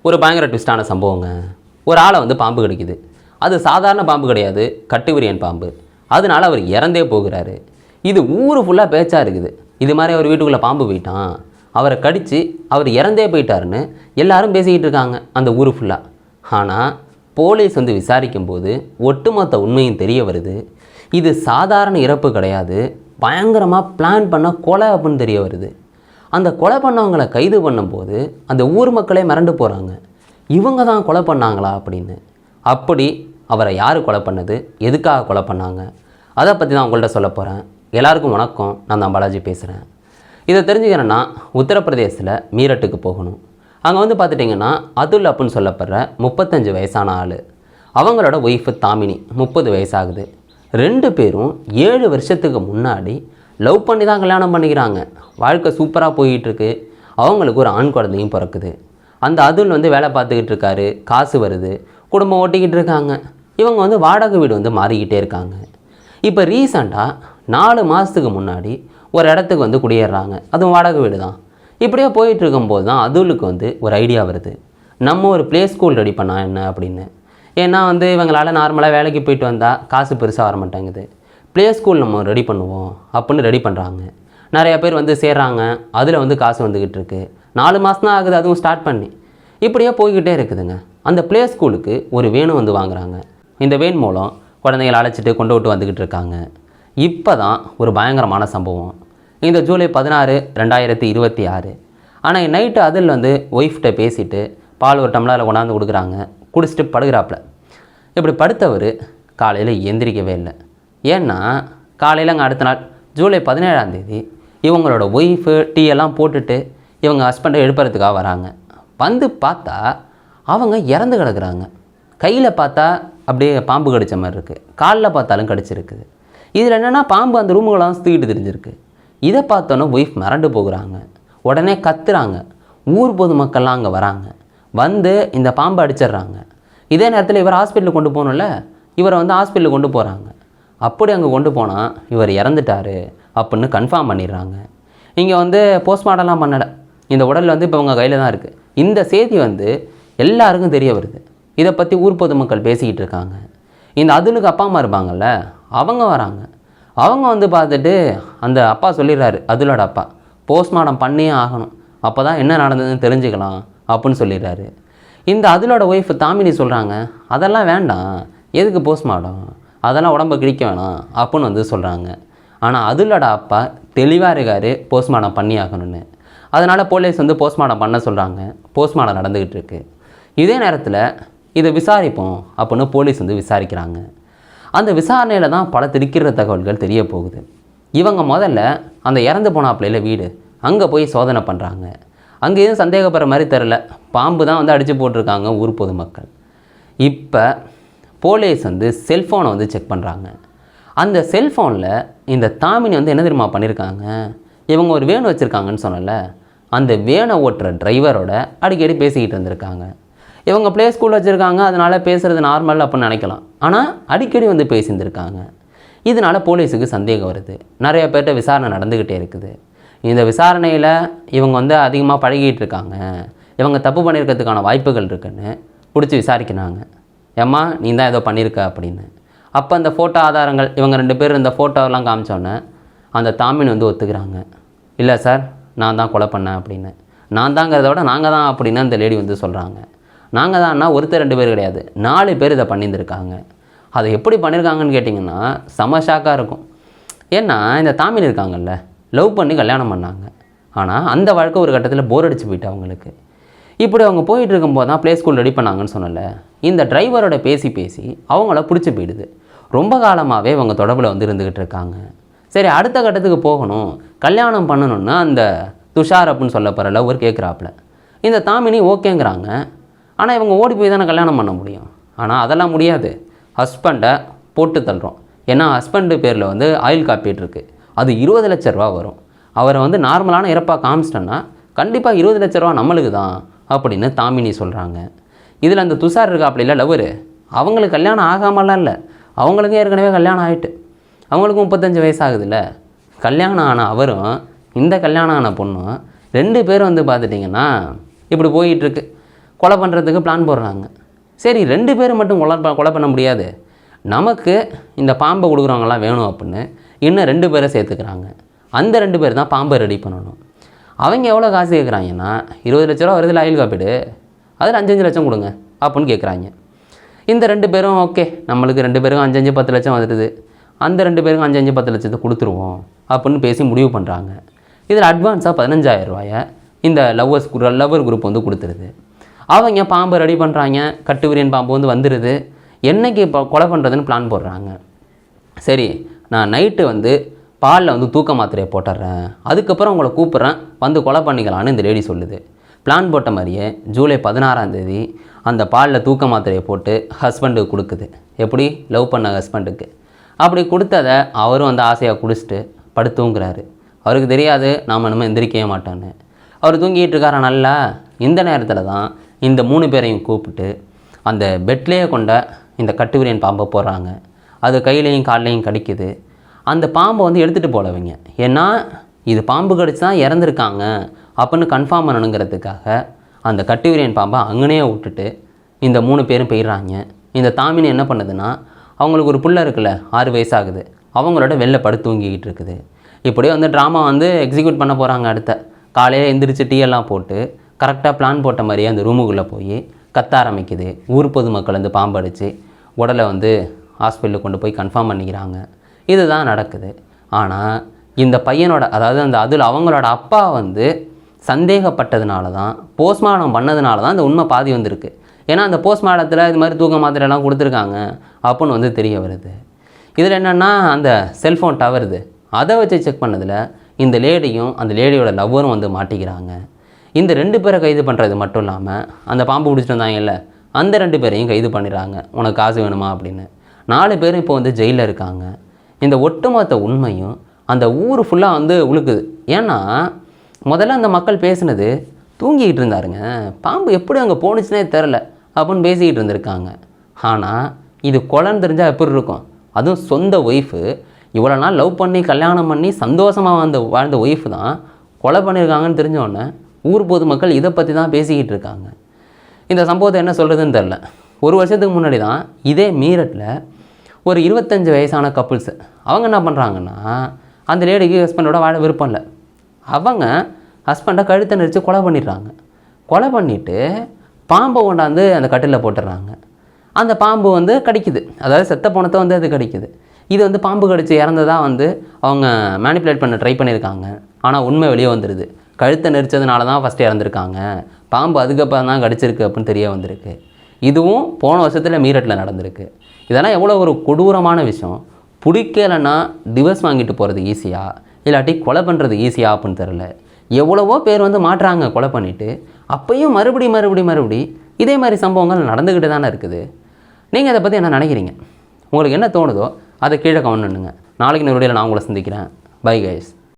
ஒரு பயங்கர ட்விஸ்டான சம்பவங்க. ஒரு ஆளை வந்து பாம்பு கடிக்குது. அது சாதாரண பாம்பு கிடையாது, கட்டுவிரியன் பாம்பு. அதனால அவர் இறந்தே போகிறாரு. இது ஊர் ஃபுல்லாக பேச்சாக இருக்குது. இது மாதிரி அவர் வீட்டுக்குள்ளே பாம்பு போயிட்டான், அவரை கடித்து அவர் இறந்தே போயிட்டாருன்னு எல்லாரும் பேசிக்கிட்டு இருக்காங்க அந்த ஊர் ஃபுல்லாக. ஆனால் போலீஸ் வந்து விசாரிக்கும்போது ஒட்டுமொத்த உண்மையும் தெரிய வருது. இது சாதாரண இறப்பு கிடையாது, பயங்கரமாக பிளான் பண்ண கொலை அப்படின்னு தெரிய வருது. அந்த கொலை பண்ணவங்களை கைது பண்ணும்போது அந்த ஊர் மக்களே மிரண்டு போகிறாங்க, இவங்க தான் கொலை பண்ணாங்களா அப்படின்னு. அப்படி அவரை யார் கொலை பண்ணது, எதுக்காக கொலை பண்ணாங்க, அதை பற்றி தான் உங்கள்கிட்ட சொல்ல போகிறேன். எல்லாருக்கும் வணக்கம், நான் தான் பாலாஜி பேசுகிறேன். இதை தெரிஞ்சுக்கிறேன்னா உத்தரப்பிரதேசில் மீரட்டுக்கு போகணும். அங்கே வந்து பார்த்துட்டிங்கன்னா அதுல் அப்படின்னு சொல்லப்படுற 35 வயசான ஆள், அவங்களோட ஒய்ஃபு தாமினி 30 வயசாகுது. 2 பேரும் 7 வருஷத்துக்கு முன்னாடி லவ் பண்ணி தான் கல்யாணம் பண்ணிக்கிறாங்க. வாழ்க்கை சூப்பராக போயிட்டுருக்கு. அவங்களுக்கு ஒரு ஆண் குழந்தையும் பிறக்குது. அந்த அதுல் வந்து வேலை பார்த்துக்கிட்டு இருக்காரு, காசு வருது, குடும்பம் ஓட்டிக்கிட்டு இருக்காங்க. இவங்க வந்து வாடகை வீடு வந்து மாறிக்கிட்டே இருக்காங்க. இப்போ ரீசண்டாக 4 மாதத்துக்கு முன்னாடி ஒரு இடத்துக்கு வந்து குடியேறாங்க, அதுவும் வாடகை வீடு தான். இப்படியே போயிட்டு இருக்கும்போது தான் அதுலுக்கு வந்து ஒரு ஐடியா வருது, நம்ம ஒரு ப்ளே ஸ்கூல் ரெடி பண்ணா என்ன அப்படின்னு. ஏன்னா வந்து இவங்களால் நார்மலாக வேலைக்கு போயிட்டு வந்தால் காசு பெருசாக வர மாட்டேங்குது, ப்ளே ஸ்கூல் நம்ம ரெடி பண்ணுவோம் அப்படின்னு ரெடி பண்ணுறாங்க. நிறையா பேர் வந்து சேர்றாங்க, அதில் வந்து காசு வந்துக்கிட்டு இருக்கு. 4 மாதம் தான் ஆகுது அதுவும் ஸ்டார்ட் பண்ணி. இப்படியே போய்கிட்டே இருக்குதுங்க. அந்த ப்ளே ஸ்கூலுக்கு ஒரு வேன் வந்து வாங்குகிறாங்க. இந்த வேன் மூலம் குழந்தைகளை அழைச்சிட்டு கொண்டு விட்டு வந்துக்கிட்டு இருக்காங்க. இப்போ தான் ஒரு பயங்கரமான சம்பவம். இந்த ஜூலை 16, 2026 ஆனால் நைட்டு அதில் வந்து ஒய்ஃப்கிட்ட பேசிவிட்டு பால் ஒரு டம்ளரில் கொண்டாந்து கொடுக்குறாங்க. குடிச்சிட்டு படுகிறாப்புல. இப்படி படுத்தவர் காலையில் எந்திரிக்கவே இல்லை. ஏன்னா காலையில் அங்கே அடுத்த நாள் ஜூலை 17 இவங்களோட ஒய்ஃபு டீ எல்லாம் போட்டுட்டு இவங்க ஹஸ்பண்டை எழுப்புறதுக்காக வராங்க. வந்து பார்த்தா அவங்க இறந்து கிடக்குறாங்க. கையில் பார்த்தா அப்படியே பாம்பு கடித்த மாதிரி இருக்குது, காலில் பார்த்தாலும் கடிச்சிருக்குது. இதில் என்னென்னா பாம்பு அந்த ரூமுகளாம் சுற்றிக்கிட்டு தெரிஞ்சிருக்கு. இதை பார்த்தோன்னே ஒய்ஃப் மிரண்டு போகிறாங்க. உடனே கத்துறாங்க. ஊர் பொதுமக்கள்லாம் அங்கே வராங்க. வந்து இந்த பாம்பை அடிச்சிடுறாங்க. இதே நேரத்தில் இவர் ஹாஸ்பிட்டலுக்கு கொண்டு போகணும்ல, இவரை வந்து ஹாஸ்பிட்டலுக்கு கொண்டு போகிறாங்க. அப்படி அங்கே கொண்டு போனால் இவர் இறந்துட்டார் அப்படின்னு கன்ஃபார்ம் பண்ணிடுறாங்க. இங்கே வந்து போஸ்ட்மார்ட்டம்லாம் பண்ணலை, இந்த உடல் வந்து இப்போ அவங்க கையில் தான் இருக்குது. இந்த செய்தி வந்து எல்லாருக்கும் தெரிய வருது. இதை பற்றி ஊர் பொதுமக்கள் பேசிக்கிட்டு இருக்காங்க. இந்த அதுலுக்கு அப்பா அம்மா இருப்பாங்கள்ல, அவங்க வராங்க. அவங்க வந்து பார்த்துட்டு அந்த அப்பா சொல்லிடுறாரு, அதுலோட அப்பா, போஸ்ட்மார்ட்டம் பண்ணியே ஆகணும், அப்போ தான் என்ன நடந்ததுன்னு தெரிஞ்சுக்கலாம் அப்படின்னு சொல்லிடுறாரு. இந்த அதுலோட ஒய்ஃப் தாமினி சொல்கிறாங்க, அதெல்லாம் வேண்டாம், எதுக்கு போஸ்ட்மார்ட்டம், அதெல்லாம் உடம்பை கிழிக்க வேணாம் அப்படின்னு வந்து சொல்கிறாங்க. ஆனால் அதுலோட அப்பா தெளிவாக இருக்கார், போஸ்ட்மார்ட்டம் பண்ணி ஆகணும்னு. அதனால் போலீஸ் வந்து போஸ்ட்மார்ட்டம் பண்ண சொல்கிறாங்க. போஸ்ட்மார்ட்டம் நடந்துக்கிட்டு இருக்கு. இதே நேரத்தில் இதை விசாரிப்போம் அப்படின்னு போலீஸ் வந்து விசாரிக்கிறாங்க. அந்த விசாரணையில் தான் பல திடுக்கிற தகவல்கள் தெரிய போகுது. இவங்க முதல்ல அந்த இறந்து போனாப்பிள்ளையில் வீடு, அங்கே போய் சோதனை பண்ணுறாங்க. அங்கே எதுவும் சந்தேகப்படுற மாதிரி தெரில, பாம்பு தான் வந்து அடித்து போட்டிருக்காங்க ஊர் பொதுமக்கள். இப்போ போலீஸ் வந்து செல்ஃபோனை வந்து செக் பண்ணுறாங்க. அந்த செல்ஃபோனில் இந்த தாமினி வந்து என்ன தெரியுமா பண்ணியிருக்காங்க, இவங்க ஒரு வேன் வச்சுருக்காங்கன்னு சொன்னல, அந்த வேனை ஓட்டுற டிரைவரோட அடிக்கடி பேசிக்கிட்டு இருந்திருக்காங்க. இவங்க ப்ளே ஸ்கூல் வச்சுருக்காங்க, அதனால் பேசுகிறது நார்மல் அப்படின்னு நினைக்கலாம். ஆனால் அடிக்கடி வந்து பேசியிருந்திருக்காங்க. இதனால் போலீஸுக்கு சந்தேகம் வருது. நிறைய பேர்கிட்ட விசாரணை நடந்துக்கிட்டே இருக்குது. இந்த விசாரணையில் இவங்க வந்து அதிகமாக பழகிட்டு இருக்காங்க, இவங்க தப்பு பண்ணியிருக்கிறதுக்கான வாய்ப்புகள் இருக்குன்னு பிடிச்சி விசாரிக்கிறாங்க. ஏம்மா நீ தான் ஏதோ பண்ணியிருக்க அப்படின்னு. அப்போ அந்த ஃபோட்டோ ஆதாரங்கள், இவங்க 2 பேர் இந்த ஃபோட்டோலாம் காமிச்சோன்னே அந்த தாமினி வந்து ஒத்துக்கிறாங்க. இல்லை சார், நான் தான் கொலை பண்ணேன் அப்படின்னு. நான் தாங்கிறத விட நாங்கள் தான் அப்படின்னு அந்த லேடி வந்து சொல்கிறாங்க. நாங்கள் தான்னா ஒருத்தர் 2 பேர் கிடையாது, 4 பேர் இதை பண்ணியிருந்திருக்காங்க. அதை எப்படி பண்ணியிருக்காங்கன்னு கேட்டிங்கன்னா செம ஷாக்காக இருக்கும். ஏன்னா இந்த தாமினி இருக்காங்கல்ல, லவ் பண்ணி கல்யாணம் பண்ணாங்க. ஆனால் அந்த வாழ்க்கை ஒரு கட்டத்தில் போர் அடிச்சு போயிட்டு அவங்களுக்கு. இப்படி அவங்க போயிட்டு இருக்கும்போது தான் ப்ளே ஸ்கூல் ரெடி பண்ணாங்கன்னு சொன்னல, இந்த டிரைவரோட பேசி அவங்கள பிடிச்சி போயிடுது. ரொம்ப காலமாகவே இவங்க தொடர்பில் வந்து இருந்துக்கிட்டு இருக்காங்க. சரி, அடுத்த கட்டத்துக்கு போகணும், கல்யாணம் பண்ணணுன்னா அந்த துஷார் அப்படின்னு சொல்லப்படுற லவ்வர் கேட்குறாப்புல. இந்த தாமினி ஓகேங்கிறாங்க. ஆனால் இவங்க ஓடி போய் தானே கல்யாணம் பண்ண முடியும். ஆனால் அதெல்லாம் முடியாது, ஹஸ்பண்டை போட்டு தள்ளுறோம். ஏன்னா ஹஸ்பண்டு பேரில் வந்து ஆயில் காப்பீடு இருக்குது, அது 20 லட்ச ரூபா வரும். அவரை வந்து நார்மலான இறப்பாக காமிச்சிட்டோன்னா கண்டிப்பாக 20 லட்ச ரூபா நம்மளுக்கு தான் அப்படின்னு தாமினி சொல்கிறாங்க. இதில் அந்த துஷார் இருக்கா அப்படி இல்லை லவ்வர், அவங்களுக்கு கல்யாணம் ஆகாமலாம் இல்லை, அவங்களுக்கும் ஏற்கனவே கல்யாணம் ஆகிட்டு, அவங்களுக்கும் 35 வயசாகுதுல்ல. கல்யாணம் ஆன அவரும் இந்த கல்யாணம் ஆன பொண்ணும் 2 பேரும் வந்து பார்த்துட்டிங்கன்னா இப்படி போயிட்டுருக்கு. கொலை பண்ணுறதுக்கு பிளான் போடுறாங்க. சரி 2 பேரும் மட்டும் கொலை பண்ண முடியாது, நமக்கு இந்த பாம்பை கொடுக்குறவங்களாம் வேணும் அப்படின்னு இன்னும் 2 பேரை சேர்த்துக்கிறாங்க. அந்த 2 பேர் தான் பாம்பை ரெடி பண்ணணும். அவங்க எவ்வளோ காசு கேட்குறாங்கன்னா 20 லட்ச ரூபா வருதுல ஆயில் காப்பீடு, அதில் 5-5 லட்சம் கொடுங்க அப்படின்னு கேட்குறாங்க. இந்த 2 பேரும் ஓகே, நம்மளுக்கு 2 பேருக்கும் 5-5 10 லட்சம் வந்துடுது, அந்த 2 பேருக்கும் 5-5 10 லட்சத்தை கொடுத்துருவோம் அப்படின்னு பேசி முடிவு பண்ணுறாங்க. இதில் அட்வான்ஸாக 15,000 ரூபாயை இந்த லவ்வர் குரூப் வந்து கொடுத்துருது. அவங்க பாம்பை ரெடி பண்ணுறாங்க, கட்டுவிரியன் பாம்பு வந்து வந்துடுது. என்றைக்கு இப்போ கொலை பண்ணுறதுன்னு பிளான் போடுறாங்க. சரி, நான் நைட்டு வந்து பாலில் வந்து தூக்க மாத்திரையை போட்டுடுறேன், அதுக்கப்புறம் உங்களை கூப்பிட்றேன், வந்து கொலை பண்ணிக்கலான்னு இந்த லேடி சொல்லுது. பிளான் போட்ட மாதிரியே ஜூலை 16ஆம் தேதி அந்த பாலில் தூக்க மாத்திரையை போட்டு ஹஸ்பண்டுக்கு கொடுக்குது. எப்படி? லவ் பண்ண ஹஸ்பண்டுக்கு. அப்படி கொடுத்ததை அவரும் வந்து ஆசையாக குடிச்சிட்டு படுத்துங்கிறாரு. அவருக்கு தெரியாது நாம் நம்ம எந்திரிக்கவே மாட்டோன்னு. அவர் தூங்கிட்டு இருக்காரா நல்லா. இந்த நேரத்தில் தான் இந்த 3 பேரையும் கூப்பிட்டு அந்த பெட்லேயே கொண்ட இந்த கட்டுவிரியன் பாம்பை போடுறாங்க. அது கையிலையும் கால்லையும் கடிக்குது. அந்த பாம்பை வந்து எடுத்துகிட்டு போலவங்க, ஏன்னா இது பாம்பு கடிச்சு தான் இறந்துருக்காங்க அப்படின்னு கன்ஃபார்ம் பண்ணணுங்கிறதுக்காக அந்த கட்டுவிரியன் பாம்பை அங்கனையே விட்டுட்டு இந்த 3 பேரும் போயிடுறாங்க. இந்த தாமினி என்ன பண்ணுதுன்னா, அவங்களுக்கு ஒரு புள்ள இருக்குல்ல, 6 வயசாகுது, அவங்களோட வெளில படுத்து தூங்கிக்கிட்டு இருக்குது. இப்படியே வந்து ட்ராமா வந்து எக்ஸிக்யூட் பண்ண போகிறாங்க. அடுத்த காலையில் எந்திரிச்சு டீ எல்லாம் போட்டு கரெக்டாக பிளான் போட்ட மாதிரியே அந்த ரூமுக்குள்ளே போய் கத்த ஆரம்பிக்குது. ஊர் பொதுமக்கள் வந்து பாம்பு அடித்து உடலை வந்து ஹாஸ்பிட்டலுக்கு கொண்டு போய் கன்ஃபார்ம் பண்ணிக்கிறாங்க. இதுதான் நடக்குது. ஆனால் இந்த பையனோட, அதாவது அதில் அவங்களோட அப்பா வந்து சந்தேகப்பட்டதுனால தான், போஸ்ட்மார்ட்டம் பண்ணதுனால தான் இந்த உண்மை பாதி வந்திருக்கு. ஏன்னா அந்த போஸ்ட்மார்ட்டத்தில் இது மாதிரி தூக்க மாத்திரைலாம் கொடுத்துருக்காங்க அப்படின்னு வந்து தெரிய வருது. இதில் என்னென்னா, அந்த செல்ஃபோன் டவருது, அதை வச்சு செக் பண்ணதில் இந்த லேடியும் அந்த லேடியோட லவ்வரும் வந்து மாட்டிக்கிறாங்க. இந்த 2 பேரை கைது பண்ணுறது மட்டும் இல்லாமல் அந்த பாம்பு பிடிச்சிட்டு வந்தாங்கல்ல, அந்த 2 பேரையும் கைது பண்ணிடுறாங்க. உனக்கு காசு வேணுமா அப்படின்னு. 4 பேரும் இப்போ வந்து ஜெயிலில் இருக்காங்க. இந்த ஒட்டுமொத்த உண்மையும் அந்த ஊர் ஃபுல்லாக வந்து உழுக்குது. ஏன்னா முதல்ல அந்த மக்கள் பேசுனது தூங்கிக்கிட்டு இருந்தாருங்க, பாம்பு எப்படி அங்கே போணுச்சுனே தெரில அப்படின்னு பேசிக்கிட்டு இருந்திருக்காங்க. ஆனால் இது கொலைன்னு தெரிஞ்சால் எப்படி இருக்கும்? அதுவும் சொந்த ஒய்ஃபு, இவ்வளோ நாள் லவ் பண்ணி கல்யாணம் பண்ணி சந்தோஷமாக வாழ்ந்த ஒய்ஃபு தான் கொலை பண்ணியிருக்காங்கன்னு தெரிஞ்சோடனே ஊர் பொதுமக்கள் இதை பற்றி தான் பேசிக்கிட்டு இருக்காங்க. இந்த சம்பவத்தை என்ன சொல்கிறதுன்னு தெரில. 1 வருஷத்துக்கு முன்னாடி தான் இதே மீரட்டில் ஒரு 25 வயசான கப்புள்ஸு அவங்க என்ன பண்ணுறாங்கன்னா, அந்த லேடிக்கு ஹஸ்பண்டோட வாழ விருப்பம் இல்லை, அவங்க ஹஸ்பண்டை கழுத்தை நெரிச்சு கொலை பண்ணிடுறாங்க. கொலை பண்ணிவிட்டு பாம்பை கொண்டாந்து அந்த கட்டிலில் போட்டுடுறாங்க. அந்த பாம்பு வந்து கடிக்குது, அதாவது செத்த போனத்தை வந்து அது கடிக்குது. இது வந்து பாம்பு கடிச்சு இறந்ததாக வந்து அவங்க மேனிப்புலேட் பண்ண ட்ரை பண்ணியிருக்காங்க. ஆனால் உண்மை வெளியே வந்துடுது. கழுத்தை நெரிச்சதுனால தான் ஃபஸ்ட்டு இறந்துருக்காங்க, பாம்பு அதுக்கப்புறம் தான் கடிச்சிருக்கு அப்படின்னு தெரிய வந்திருக்கு. இதுவும் போன வருஷத்தில் மீரட்டில் நடந்திருக்கு. இதெல்லாம் எவ்வளோ ஒரு கொடூரமான விஷயம். பிடிக்கலைன்னா டிவர்ஸ் வாங்கிட்டு போகிறது ஈஸியாக, இல்லாட்டி கொலை பண்ணுறது ஈஸியாக அப்படின்னு தெரில. எவ்வளவோ பேர் வந்து மாட்டுறாங்க கொலை பண்ணிவிட்டு, அப்பையும் மறுபடி இதே மாதிரி சம்பவங்கள் நடந்துக்கிட்டு தானே இருக்குது. நீங்கள் அதை பற்றி என்ன நினைக்கிறீங்க? உங்களுக்கு என்ன தோணுதோ அதை கீழே கமெண்ட் பண்ணுங்க. நாளைக்கு இந்த வீடியோவில் நான் உங்களை சந்திக்கிறேன். Bye guys.